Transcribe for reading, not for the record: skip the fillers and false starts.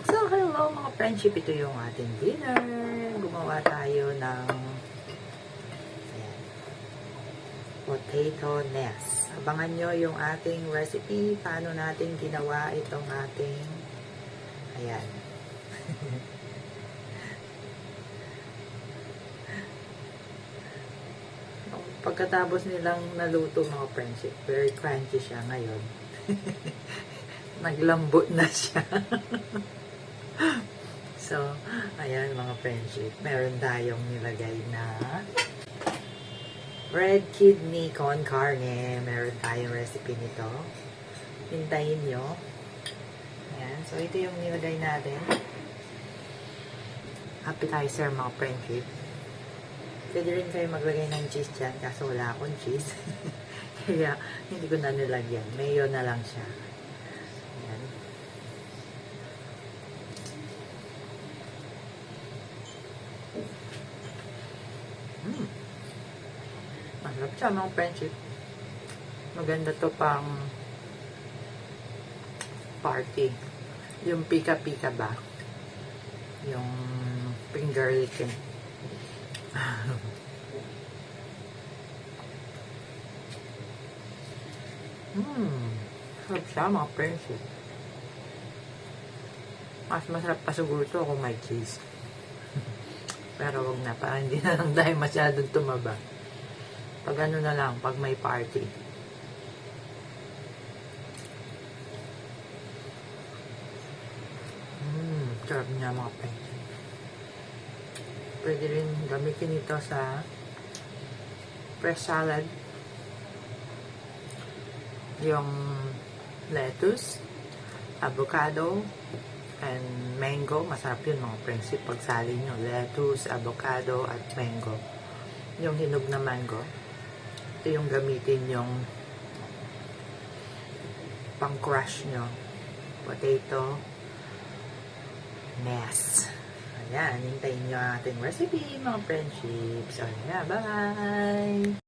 So, hello mga friendship. Ito yung ating dinner. Gumawa tayo ng ayan, potato nest. Abangan nyo yung ating recipe. Paano natin ginawa itong ating ayan. Pagkatapos nilang naluto mga friendship, very crunchy siya ngayon. Naglambot na siya. So, ayan mga friendship. Meron tayong nilagay na red kidney con carne. Meron tayong recipe nito. Hintayin nyo. Ayan. So, ito yung nilagay natin. Appetizer mga friendship. Pwede rin kayo maglagay ng cheese dyan. Kaso wala akong cheese. Kaya, hindi ko na nilagyan. Mayo na lang siya. Ayan. Masarap siya mga friendship. Maganda to pang party. Yung pika-pika ba? Yung finger licking. Sarap siya mga friendship. Mas masarap pa siguro to kung may cheese. Pero wag na, parang hindi na lang tayo masyadong tumaba. Pag ano na lang, pag may party. Sarap niya mga friendship. Pwede rin gamitin ito sa fresh salad. Yung lettuce, avocado, and mango. Masarap yun mga friendship. Pagsali nyo, lettuce, avocado, at mango. Yung hinog na mango. Ito yung gamitin yung pang-crush nyo. Potato nest. Ayan, hintayin nyo ang ating recipe, mga friendships. Ayan, bye!